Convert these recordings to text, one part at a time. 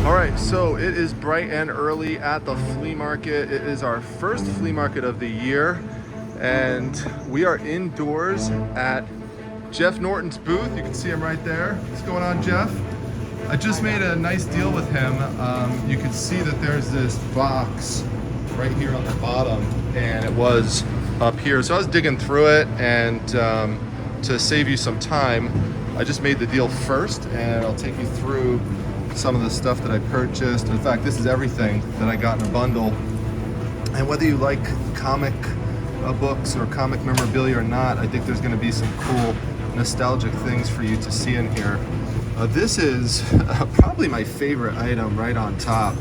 All right, so it is bright and early at the flea market. It is our first flea market of the year, and we are indoors at Jeff Norton's booth. You can see him right there. What's going on, Jeff? I just made a nice deal with him. You can see that there's this box right here on the bottom, and it was up here. So I was digging through it, and to save you some time, I just made the deal first, and I'll take you through some of the stuff that I purchased. In fact, this is everything that I got in a bundle. And whether you like comic books or comic memorabilia or not, I think there's going to be some cool nostalgic things for you to see in here. This is probably my favorite item right on top.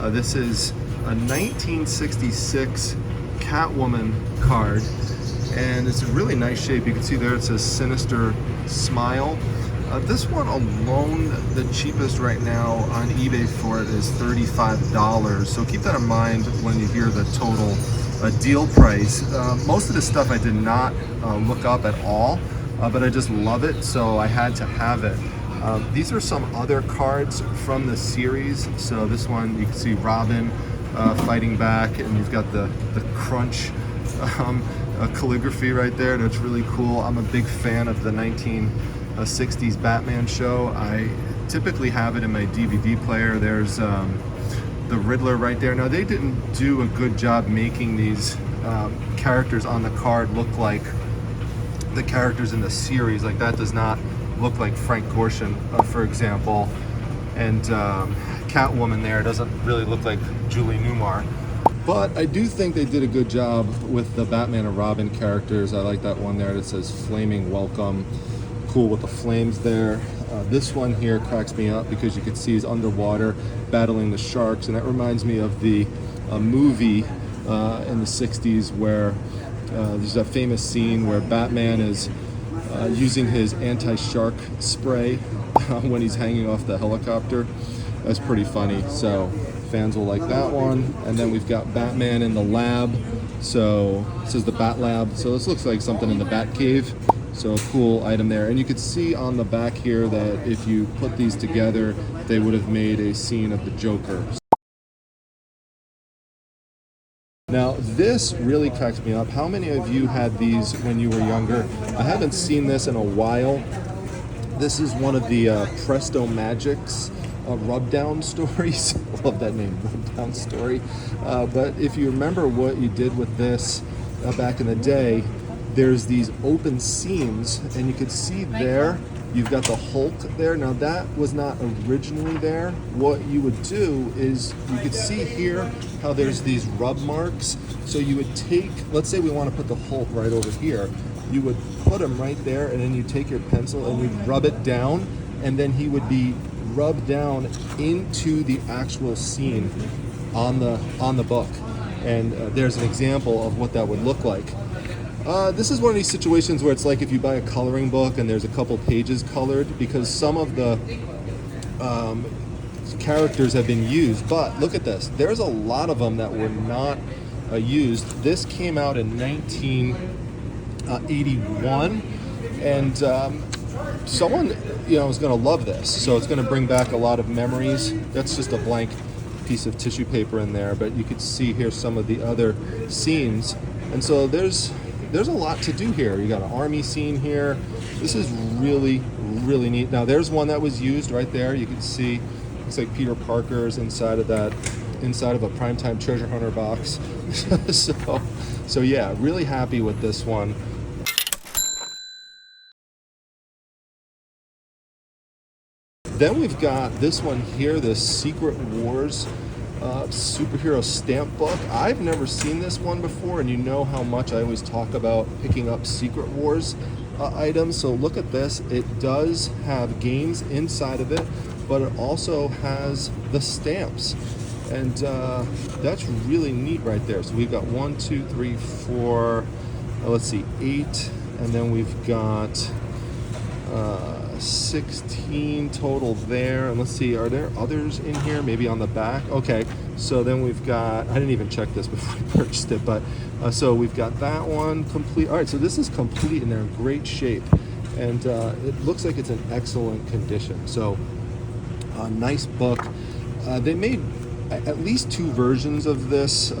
This is a 1966 Catwoman card, and it's in really nice shape. You can see there it says Sinister Smile. This one alone, the cheapest right now on eBay for it is $35. So keep that in mind when you hear the total deal price. Most of this stuff I did not look up at all, but I just love it, so I had to have it. These are some other cards from the series. So this one, you can see Robin fighting back, and you've got the crunch calligraphy right there. That's really cool. I'm a big fan of the 1960s Batman show. I typically have it in my DVD player. There's the Riddler right there. Now, they didn't do a good job making these characters on the card look like the characters in the series. Like, that does not look like Frank Gorshin, for example. And Catwoman there doesn't really look like Julie Newmar. But I do think they did a good job with the Batman and Robin characters. I like that one there that says Flaming Welcome. Cool with the flames there. This one here cracks me up because you can see he's underwater battling the sharks, and that reminds me of the movie in the 60s where there's a famous scene where Batman is using his anti-shark spray when he's hanging off the helicopter. That's pretty funny, so fans will like that one. And then we've got Batman in the lab. So this is the Bat Lab. So this looks like something in the Bat Cave. So a cool item there. And you can see on the back here that if you put these together, they would have made a scene of the Joker. Now, this really cracks me up. How many of you had these when you were younger? I haven't seen this in a while. This is one of the Presto Magics rub down stories. I love that name, rub down story. But if you remember what you did with this back in the day, there's these open seams, and you can see there, you've got the Hulk there. Now, that was not originally there. What you would do is, you could see here how there's these rub marks. So you would take, let's say we want to put the Hulk right over here. You would put him right there, and then you take your pencil and you'd rub it down, and then he would be rubbed down into the actual scene on the book. And there's an example of what that would look like. This is one of these situations where it's like if you buy a coloring book and there's a couple pages colored, because some of the characters have been used. But look at this. There's a lot of them that were not used. This came out in 1981, and someone is going to love this. So it's going to bring back a lot of memories. That's just a blank piece of tissue paper in there, but you could see here some of the other scenes. And so there's a lot to do here. You got an army scene here. This is really, really neat. Now, there's one that was used right there. You can see looks like Peter Parker's inside of a Primetime Treasure Hunter box. so yeah, really happy with this one. Then we've got this one here, this Secret Wars superhero stamp book. I've never seen this one before, and you know how much I always talk about picking up Secret Wars items. So look at this. It does have games inside of it, but it also has the stamps, and that's really neat right there. So we've got 1, 2, 3, 4, let's see, 8, and then we've got 16 total there. And let's see, are there others in here? Maybe on the back. Okay, so then we've got, I didn't even check this before I purchased it, but so we've got that one complete. All right, so this is complete and they're in great shape, and it looks like it's in excellent condition. So nice book. They made at least 2 versions of this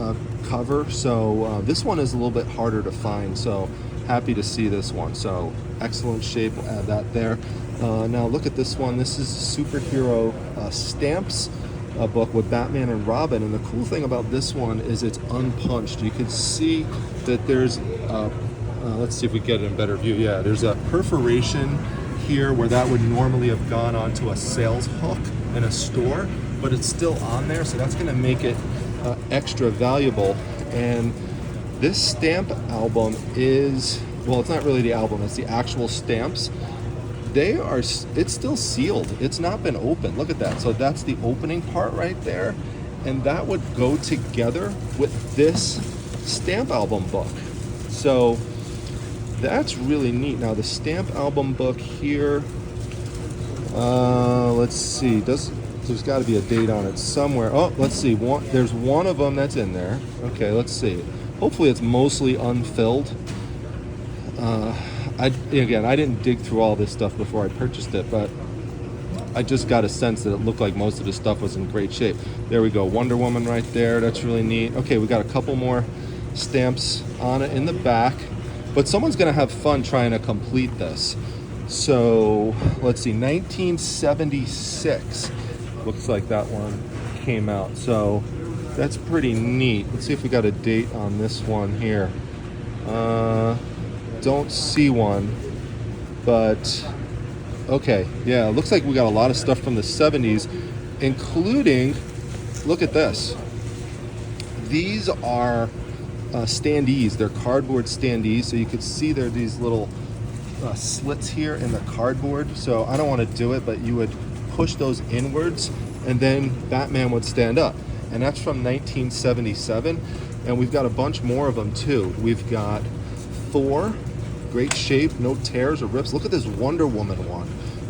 cover, so this one is a little bit harder to find, so happy to see this one. So excellent shape, add that there. Now look at this one. This is superhero stamps book with Batman and Robin, and the cool thing about this one is it's unpunched. You can see that there's let's see if we get it in a better view. Yeah, there's a perforation here where that would normally have gone onto a sales hook in a store, but it's still on there, so that's going to make it extra valuable. And this stamp album is, well, it's not really the album, it's the actual stamps. It's still sealed. It's not been opened. Look at that. So that's the opening part right there, and that would go together with this stamp album book. So that's really neat. Now the stamp album book here, let's see, there's got to be a date on it somewhere. Oh, let's see, there's one of them that's in there. Okay, let's see. Hopefully it's mostly unfilled. I didn't dig through all this stuff before I purchased it, but I just got a sense that it looked like most of the stuff was in great shape. There we go, Wonder Woman right there. That's really neat. Okay, we got a couple more stamps on it in the back, but someone's gonna have fun trying to complete this. So let's see, 1976 looks like that one came out. So that's pretty neat. Let's see if we got a date on this one here. Don't see one, but okay, yeah, it looks like we got a lot of stuff from the 70s, including, look at this. These are standees. They're cardboard standees, so you could see there are these little slits here in the cardboard. So I don't want to do it, but you would push those inwards and then Batman would stand up. And that's from 1977, and we've got a bunch more of them too. We've got Thor, great shape, no tears or rips. Look at this Wonder Woman one.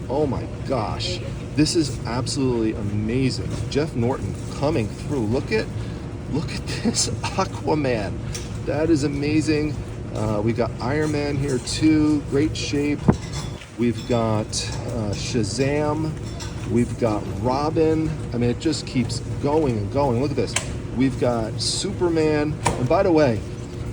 Oh my gosh, this is absolutely amazing. Jeff Norton coming through. Look at this Aquaman. That is amazing. We got Iron Man here too, great shape. We've got Shazam. We've got Robin. I mean, it just keeps going and going. Look at this. We've got Superman. And by the way,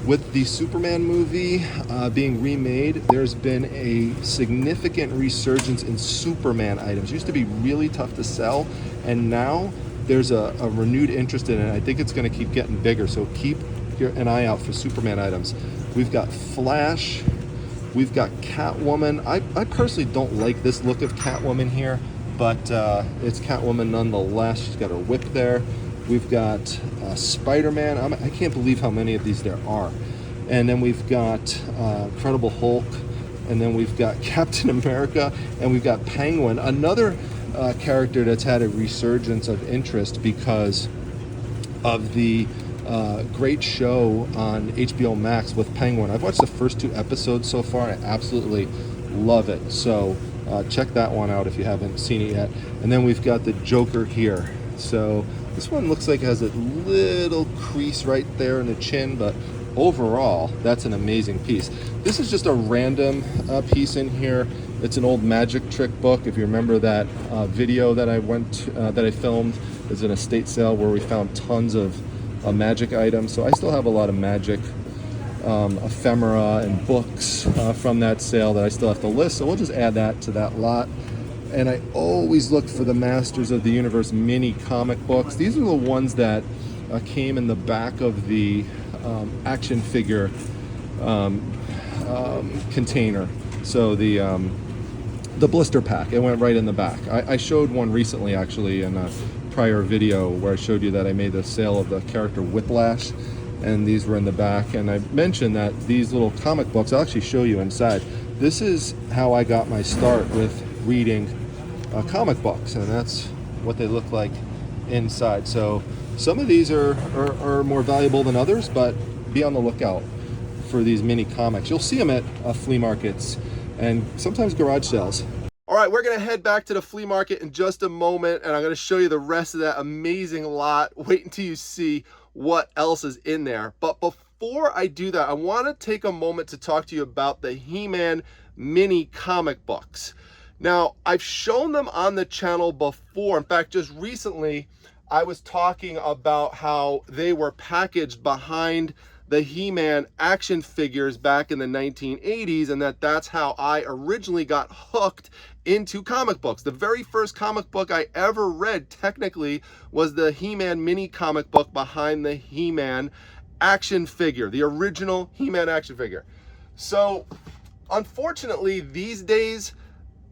with the Superman movie being remade, there's been a significant resurgence in Superman items. It used to be really tough to sell, and now there's a renewed interest in it. I think it's going to keep getting bigger, so keep an eye out for Superman items. We've got Flash. We've got Catwoman. I personally don't like this look of Catwoman here, but it's Catwoman nonetheless. She's got her whip there. We've got Spider-Man. I can't believe how many of these there are. And then we've got Incredible Hulk. And then we've got Captain America. And we've got Penguin, another character that's had a resurgence of interest because of the great show on HBO Max with Penguin. I've watched the first 2 episodes so far. I absolutely love it. So check that one out if you haven't seen it yet. And then we've got the Joker here. So this one looks like it has a little crease right there in the chin, but overall, that's an amazing piece. This is just a random piece in here. It's an old magic trick book. If you remember that video that I that I filmed, is an estate sale where we found tons of magic items. So I still have a lot of magic ephemera and books from that sale that I still have to list. So we'll just add that to that lot. And I always look for the Masters of the Universe mini comic books. These are the ones that came in the back of the action figure container. So the blister pack, it went right in the back. I showed one recently actually in a prior video where I showed you that I made the sale of the character Whiplash, and these were in the back. And I mentioned that these little comic books, I'll actually show you inside. This is how I got my start with reading comic books, and that's what they look like inside. So some of these are more valuable than others, but be on the lookout for these mini comics. You'll see them at flea markets and sometimes garage sales. All right, we're gonna head back to the flea market in just a moment, and I'm gonna show you the rest of that amazing lot. Wait until you see what else is in there. But before I do that, I wanna take a moment to talk to you about the He-Man mini comic books. Now, I've shown them on the channel before. In fact, just recently, I was talking about how they were packaged behind the He-Man action figures back in the 1980s, and that's how I originally got hooked into comic books. The very first comic book I ever read technically was the He-Man mini comic book behind the He-Man action figure, the original He-Man action figure. So unfortunately these days,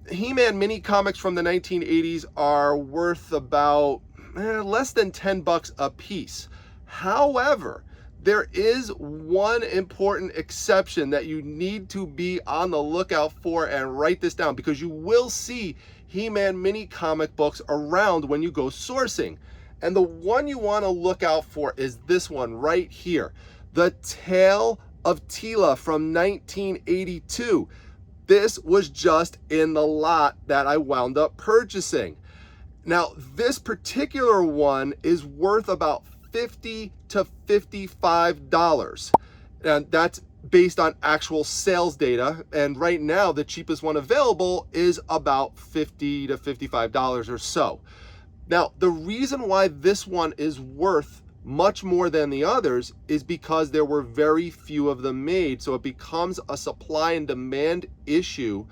He-Man mini comics from the 1980s are worth about less than 10 bucks a piece. However, there is one important exception that you need to be on the lookout for, and write this down, because you will see He-Man mini comic books around when you go sourcing. And the one you want to look out for is this one right here, the Tale of Teela from 1982. This was just in the lot that I wound up purchasing. Now, this particular one is worth about $50 to $55, and that's based on actual sales data. And right now, the cheapest one available is about $50 to $55 or so. Now, the reason why this one is worth much more than the others is because there were very few of them made, so it becomes a supply and demand issue.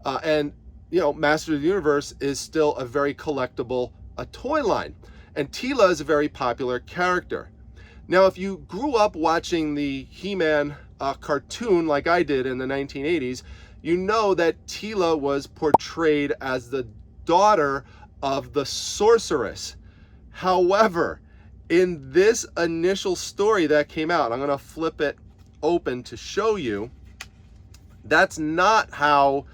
And you know, Masters of the Universe is still a very collectible toy line, and Teela is a very popular character. Now, if you grew up watching the He-Man cartoon like I did in the 1980s, you know that Teela was portrayed as the daughter of the sorceress. However, in this initial story that came out, I'm going to flip it open to show you, that's not how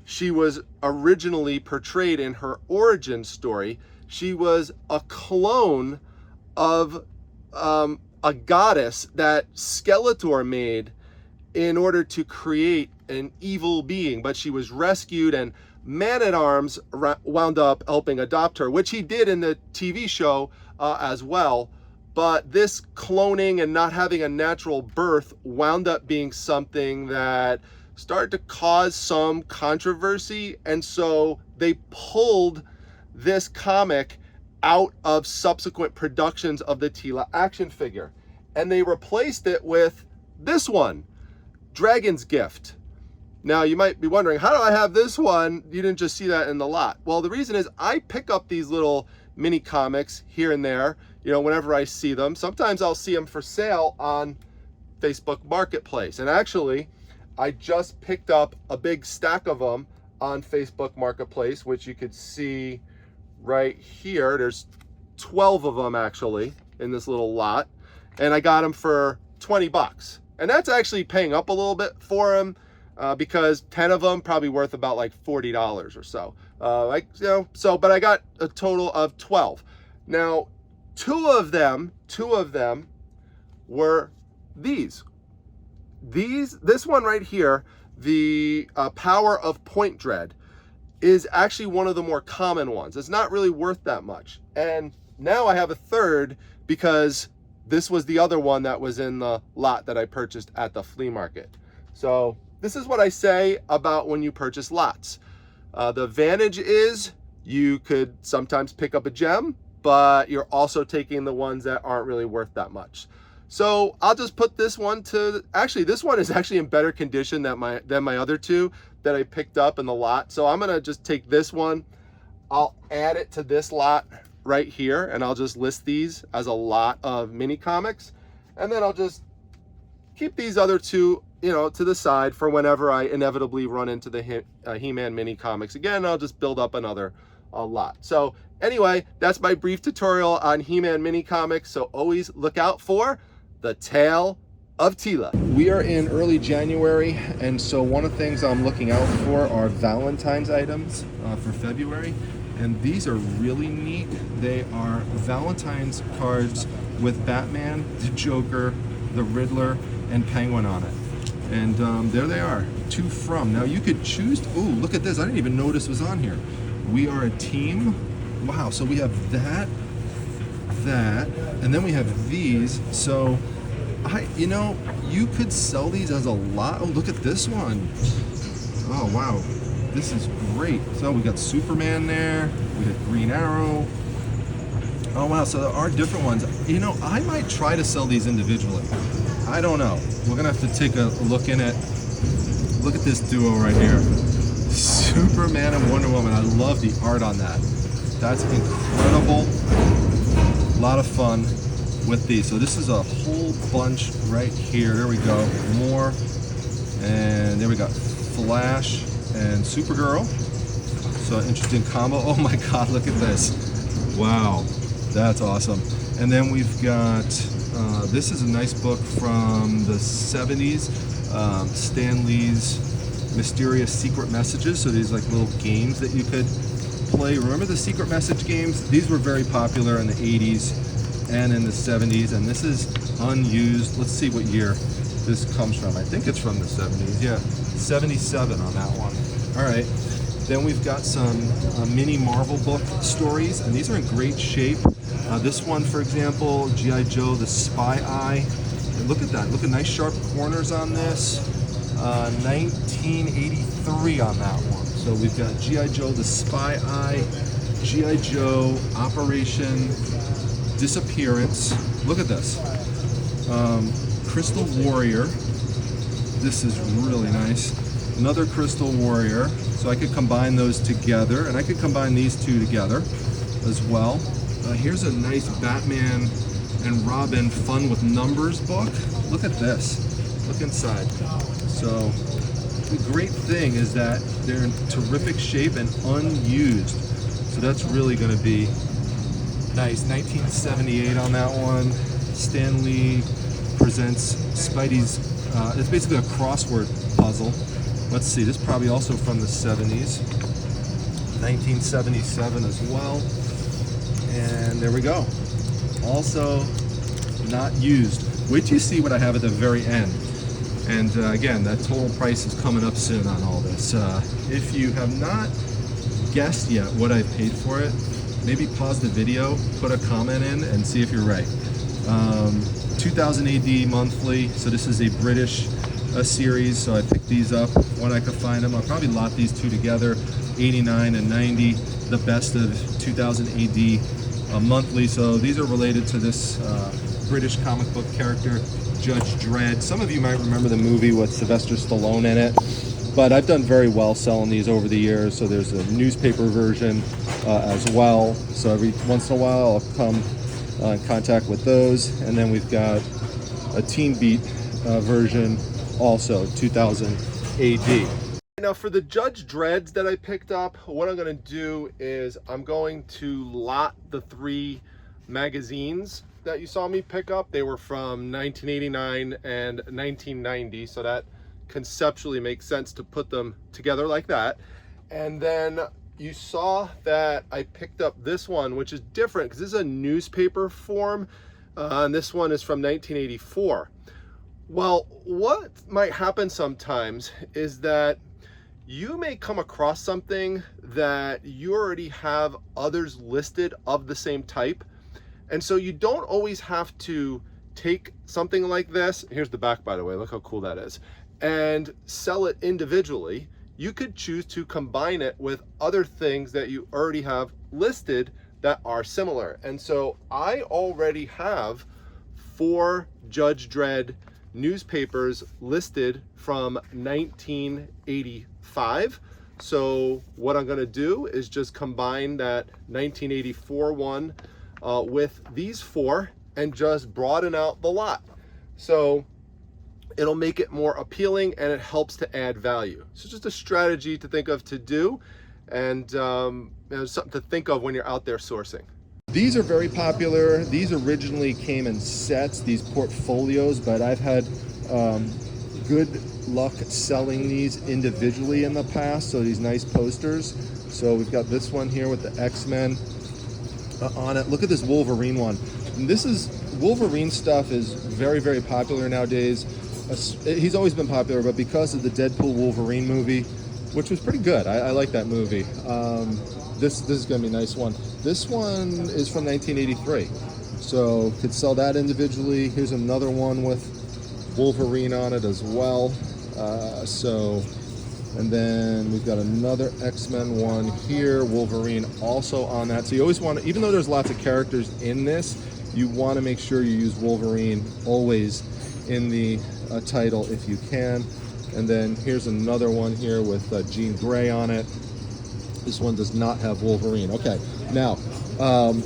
she was originally portrayed in her origin story. She was a clone of a goddess that Skeletor made in order to create an evil being, but she was rescued, and Man-at-Arms wound up helping adopt her, which he did in the TV show as well. But this cloning and not having a natural birth wound up being something that started to cause some controversy, and so they pulled this comic out of subsequent productions of the Teela action figure, and they replaced it with this one, Dragon's Gift. Now, you might be wondering, how do I have this one? You didn't just see that in the lot. Well, the reason is I pick up these little mini comics here and there, you know, whenever I see them. Sometimes I'll see them for sale on Facebook Marketplace, and actually I just picked up a big stack of them on Facebook Marketplace, which you could see right here. There's 12 of them actually in this little lot, and I got them for 20 bucks. And that's actually paying up a little bit for them because 10 of them probably worth about like $40 or so. But I got a total of 12. Now, two of them were these. This one right here, the Power of Point Dread, is actually one of the more common ones. It's not really worth that much. And now I have a third because this was the other one that was in the lot that I purchased at the flea market. So this is what I say about when you purchase lots. The advantage is you could sometimes pick up a gem, but you're also taking the ones that aren't really worth that much. So I'll just put this one to, actually this one is actually in better condition than my other two that I picked up in the lot. So I'm gonna just take this one, I'll add it to this lot right here, and I'll just list these as a lot of mini comics. And then I'll just keep these other two, you know, to the side for whenever I inevitably run into the He-Man mini comics again. I'll just build up another lot. So anyway, that's my brief tutorial on He-Man mini comics. So always look out for the Tale of Teela. We are in early January, and so one of the things I'm looking out for are Valentine's items for February, and these are really neat. They are Valentine's cards with Batman, the Joker, the Riddler, and Penguin on it. And there they are, to from. Now you could choose, ooh, look at this, I didn't even notice was on here. We are a team. Wow, so we have that, and then we have these. So you know, you could sell these as a lot. Oh, look at this one. Oh wow, this is great. So we got Superman there, we got Green Arrow. Oh wow, so there are different ones. You know, I might try to sell these individually. I don't know. We're gonna have to take a look in it. Look at this duo right here. Superman and Wonder Woman. I love the art on that. That's incredible. A lot of fun with these. So this is a whole bunch right here. There we go. More. And there we go. Flash and Supergirl. So interesting combo. Oh my God, look at this. Wow, that's awesome. And then we've got, this is a nice book from the 70s. Stan Lee's Mysterious Secret Messages. So these like little games that you could play. Remember the secret message games? These were very popular in the 80s and in the 70s. And this is unused. Let's see what year this comes from. I think it's from the 70s. Yeah, 77 on that one. All right. Then we've got some mini Marvel book stories, and these are in great shape. This one, for example, G.I. Joe, the Spy Eye. And look at that. Look at nice sharp corners on this. 1983 on that one. So we've got G.I. Joe, the Spy Eye, G.I. Joe, Operation Disappearance. Look at this. Crystal Warrior. This is really nice. Another Crystal Warrior. So I could combine those together, and I could combine these two together as well. Here's a nice Batman and Robin Fun with Numbers book. Look at this. Look inside. So the great thing is that they're in terrific shape and unused. So that's really going to be nice. 1978 on that one. Stan Lee presents Spidey's, it's basically a crossword puzzle. Let's see, this is probably also from the 70s. 1977 as well. And there we go. Also not used. Wait till you see what I have at the very end. And again, that total price is coming up soon on all this. If you have not guessed yet what I paid for it, maybe pause the video, put a comment in, and see if you're right. 2000 AD monthly, so this is a British series, so I picked these up when I could find them. I'll probably lot these two together, 89 and 90, the best of 2000 AD monthly. So these are related to this British comic book character, Judge Dredd. Some of you might remember the movie with Sylvester Stallone in it, but I've done very well selling these over the years. So there's a newspaper version as well. So every once in a while I'll come in contact with those. And then we've got a Teen Beat version, also 2000 AD. Now for the Judge Dredds that I picked up, what I'm going to do is I'm going to lot the 3 magazines that you saw me pick up. They were from 1989 and 1990, so that conceptually makes sense to put them together like that. And then you saw that I picked up this one, which is different because this is a newspaper form, and this one is from 1984. Well, what might happen sometimes is that you may come across something that you already have others listed of the same type. And so you don't always have to take something like this. Here's the back, by the way, look how cool that is. And sell it individually. You could choose to combine it with other things that you already have listed that are similar. And so I already have 4 Judge Dredd newspapers listed from 1985. So what I'm going to do is just combine that 1984 one with these 4 and just broaden out the lot. So it'll make it more appealing and it helps to add value. So just a strategy to think of to do, and something to think of when you're out there sourcing. These are very popular. These originally came in sets, these portfolios, but I've had good luck selling these individually in the past. So these nice posters. So we've got this one here with the X-Men on it. Look at this Wolverine one. And this is, Wolverine stuff is very, very popular nowadays. He's always been popular, but because of the Deadpool Wolverine movie, which was pretty good, I like that movie. This is gonna be a nice one. This one is from 1983, so could sell that individually. Here's another one with Wolverine on it as well. So And then we've got another X-Men one here, Wolverine also on that. So you always want to, even though there's lots of characters in this, you want to make sure you use Wolverine always in the title if you can. And then here's another one here with Jean Grey on it. This one does not have Wolverine. Okay, now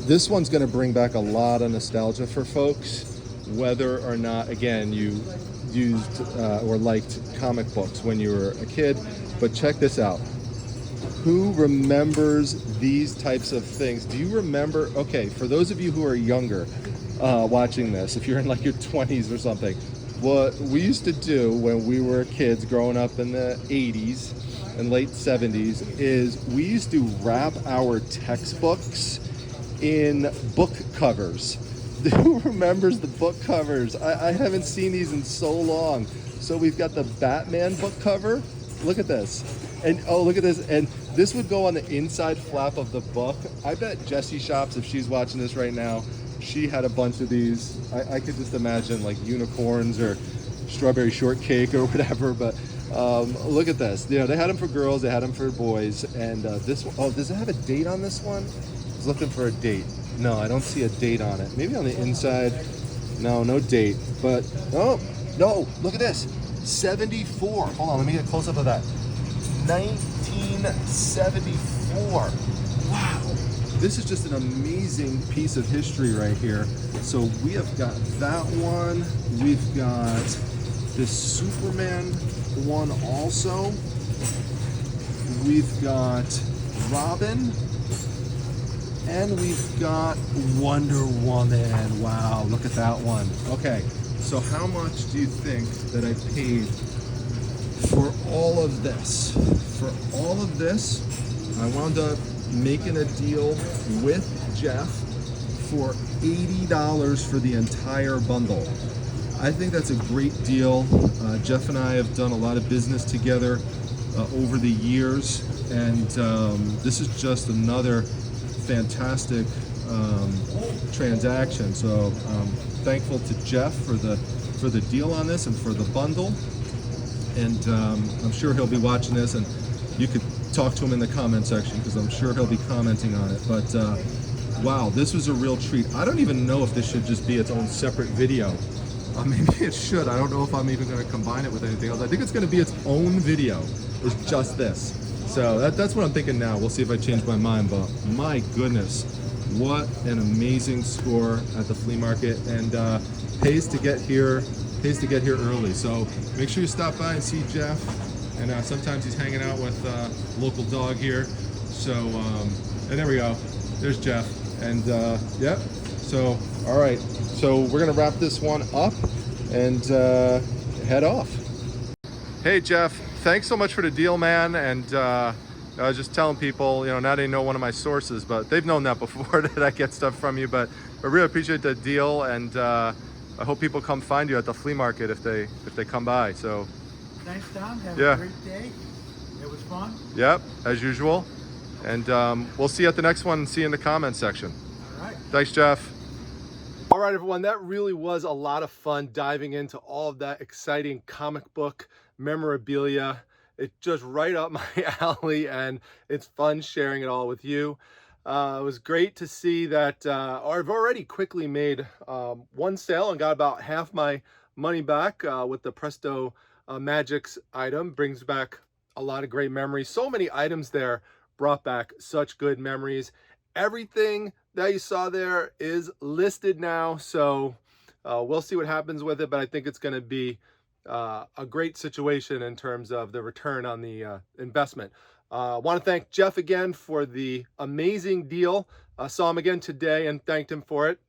this one's going to bring back a lot of nostalgia for folks, whether or not, again, you used or liked comic books when you were a kid. But check this out. Who remembers these types of things? Do you remember? Okay, for those of you who are younger watching this, if you're in like your 20s or something, what we used to do when we were kids growing up in the 80s and late 70s is we used to wrap our textbooks in book covers. Who remembers the book covers? I haven't seen these in so long. So we've got the Batman book cover. Look at this. And oh, look at this. And this would go on the inside flap of the book. I bet Jessie Shops, if she's watching this right now, she had a bunch of these. I could just imagine like unicorns or strawberry shortcake or whatever. But look at this. You know, they had them for girls, they had them for boys. And this one, oh, does it have a date on this one? I was looking for a date. No, I don't see a date on it. Maybe on the inside. No, no date. But, oh, no, look at this. 74. Hold on, let me get a close up of that. 1974. Wow. This is just an amazing piece of history right here. So we have got that one. We've got this Superman one also. We've got Robin. And we've got Wonder Woman. Wow, look at that one. Okay, so how much do you think that I paid for all of this? For all of this, I wound up making a deal with Jeff for $80 for the entire bundle. I think that's a great deal. Jeff and I have done a lot of business together over the years, and this is just another fantastic transaction. So thankful to Jeff for the deal on this and for the bundle. And I'm sure he'll be watching this, and you could talk to him in the comment section because I'm sure he'll be commenting on it. But wow, this was a real treat. I don't even know if this should just be its own separate video. Maybe it should. I don't know if I'm even going to combine it with anything else. I think it's going to be its own video. It's just this. So that's what I'm thinking now. We'll see if I change my mind, but my goodness, what an amazing score at the flea market, and pays to get here early. So make sure you stop by and see Jeff, and sometimes he's hanging out with a local dog here. So and there we go, there's Jeff, and yep. So all right, so we're gonna wrap this one up and head off. Hey Jeff, thanks so much for the deal, man. And I was just telling people, you know, now they know one of my sources, but they've known that before that I get stuff from you. But I really appreciate the deal, and I hope people come find you at the flea market if they come by. So thanks, Tom. Have yeah, a great day. It was fun. Yep, as usual. And we'll see you at the next one and see you in the comments section. All right. Thanks, Jeff. All right, everyone, that really was a lot of fun diving into all of that exciting comic book memorabilia. It's just right up my alley, and it's fun sharing it all with you. It was great to see that I've already quickly made one sale and got about half my money back with the Presto Magics item. Brings back a lot of great memories. So many items there brought back such good memories. Everything that you saw there is listed now, so we'll see what happens with it, but I think it's going to be a great situation in terms of the return on the investment. I want to thank Jeff again for the amazing deal. I saw him again today and thanked him for it.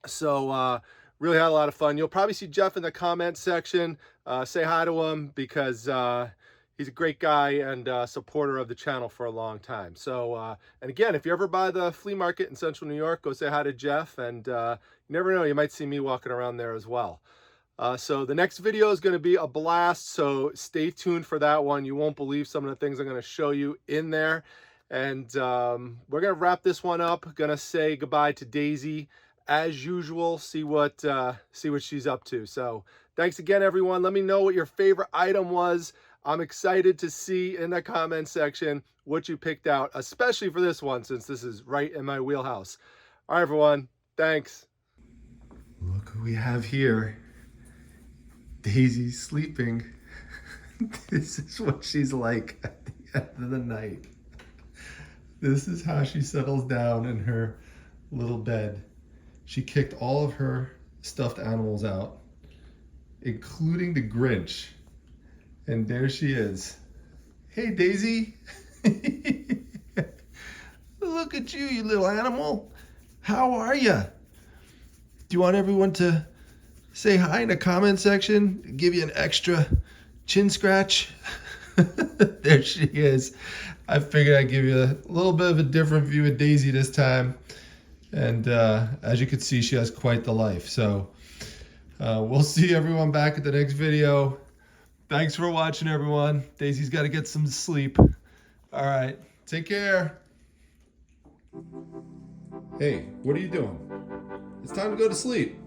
So really had a lot of fun. You'll probably see Jeff in the comment section. Say hi to him because he's a great guy and supporter of the channel for a long time. So, and again, if you ever buy the flea market in Central New York, go say hi to Jeff, and you never know, you might see me walking around there as well. So the next video is going to be a blast, so stay tuned for that one. You won't believe some of the things I'm going to show you in there. And we're going to wrap this one up. Going to say goodbye to Daisy as usual, see what she's up to. So thanks again, everyone. Let me know what your favorite item was I'm excited to see in the comment section what you picked out, especially for this one, since this is right in my wheelhouse. All right, everyone. Thanks. Look who we have here. Daisy's sleeping. This is what she's like at the end of the night. This is how she settles down in her little bed. She kicked all of her stuffed animals out, including the Grinch. And there she is. Hey, Daisy. Look at you, you little animal. How are you? Do you want everyone to say hi in the comment section? Give you an extra chin scratch? There she is. I figured I'd give you a little bit of a different view of Daisy this time. And as you can see, she has quite the life. So we'll see everyone back at the next video. Thanks for watching, everyone. Daisy's got to get some sleep. All right, take care. Hey, what are you doing? It's time to go to sleep.